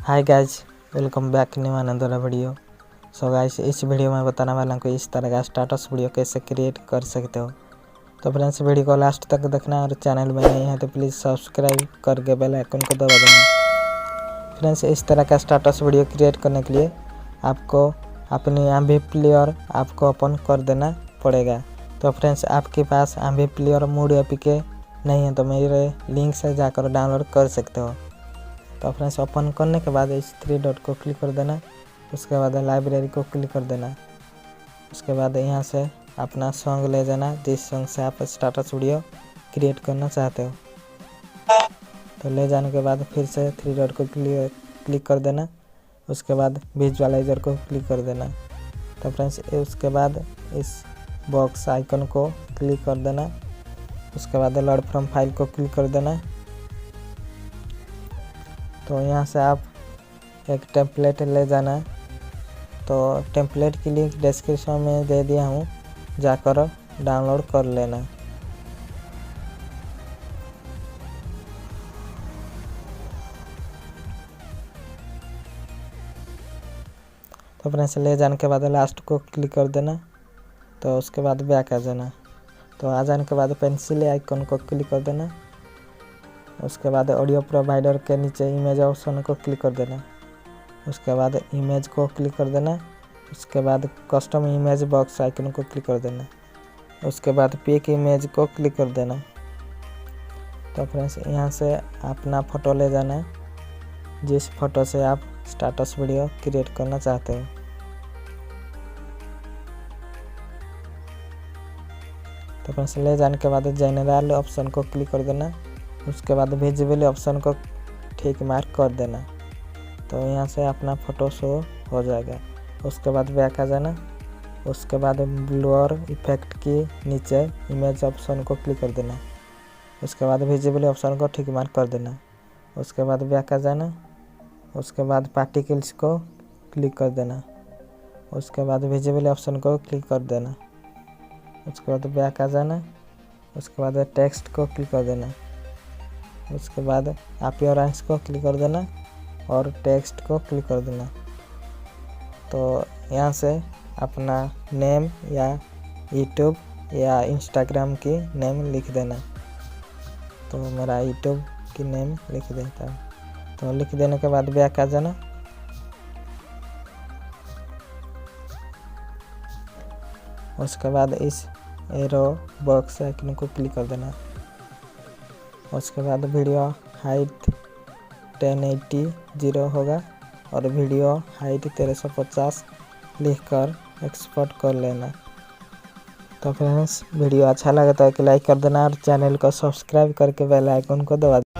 Hi guys, welcome back new another video. So guys, इस video में बताने वाला हूँ इस तरह का स्टेटस वीडियो कैसे क्रिएट कर सकते हो। तो फ्रेंड्स, वीडियो को लास्ट तक देखना और चैनल में नहीं है तो प्लीज़ सब्सक्राइब करके बेल आइकन को दबा देना। फ्रेंड्स, इस तरह का स्टेटस वीडियो क्रिएट करने के लिए आपको अपनी एवी प्लेयर आपको ओपन कर देना पड़ेगा। तो फ्रेंड्स, आपके पास एवी प्लेयर मूड एपीके नहीं है तो मेरे लिंक से जाकर डाउनलोड कर सकते हो। तो फ्रेंड्स, ओपन करने के बाद इस 3 डॉट को क्लिक कर देना। उसके बाद लाइब्रेरी को क्लिक कर देना। उसके बाद यहाँ से अपना सॉन्ग ले जाना जिस सॉन्ग से आप स्टेटस वीडियो क्रिएट करना चाहते हो। तो ले जाने के बाद फिर से 3 डॉट को क्लिक कर देना। उसके बाद विजुअलाइजर को क्लिक कर देना। तो फ्रेंड्स, उसके बाद इस बॉक्स आइकन को क्लिक कर देना। उसके बाद लोड फ्रॉम फाइल को क्लिक कर देना। तो यहाँ से आप एक टेम्पलेट ले जाना। तो टेम्पलेट की लिंक डिस्क्रिप्शन में दे दिया हूँ, जाकर डाउनलोड कर लेना। तो फ्रेंड्स, ले जाने के बाद लास्ट को क्लिक कर देना। तो उसके बाद बैक आ जाना। तो आ जाने के बाद पेंसिल आइकन को क्लिक कर देना। उसके बाद ऑडियो प्रोवाइडर के नीचे इमेज ऑप्शन को क्लिक कर देना। उसके बाद इमेज को क्लिक कर देना। उसके बाद कस्टम इमेज बॉक्स आइकन को क्लिक कर देना। उसके बाद पिक इमेज को क्लिक कर देना। तो फ्रेंड्स, यहाँ से अपना फ़ोटो ले जाना जिस फोटो से आप स्टेटस वीडियो क्रिएट करना चाहते हो। तो फ्रेंड्स, ले जाने के बाद जनरल ऑप्शन को क्लिक कर देना। उसके बाद विजिबल ऑप्शन को ठीक मार्क कर देना। तो यहाँ से अपना फ़ोटो शो हो जाएगा। उसके बाद बैक आ जाना। उसके बाद ब्लर इफेक्ट की नीचे इमेज ऑप्शन को क्लिक कर देना। उसके बाद विजिबल ऑप्शन को ठीक मार्क कर देना। उसके बाद बैक आ जाना। उसके बाद पार्टिकल्स को क्लिक कर देना। उसके बाद विजिबल ऑप्शन को क्लिक कर देना। उसके बाद बैक आ जाना। उसके बाद टेक्स्ट को क्लिक कर देना। उसके बाद अपीयरेंस को क्लिक कर देना और टेक्स्ट को क्लिक कर देना। तो यहाँ से अपना नेम या यूट्यूब या इंस्टाग्राम की नेम लिख देना। तो मेरा यूट्यूब की नेम लिख देता है। तो लिख देने के बाद बैक आ जाना। उसके बाद इस एरो बॉक्स आइकन को क्लिक कर देना। उसके बाद वीडियो हाइट 1080 0 होगा और वीडियो हाइट 1350 लिखकर एक्सपोर्ट कर लेना। तो फ्रेंड्स, वीडियो अच्छा लगा तो एक लाइक कर देना और चैनल को सब्सक्राइब करके बेल आइकन को दबा देना।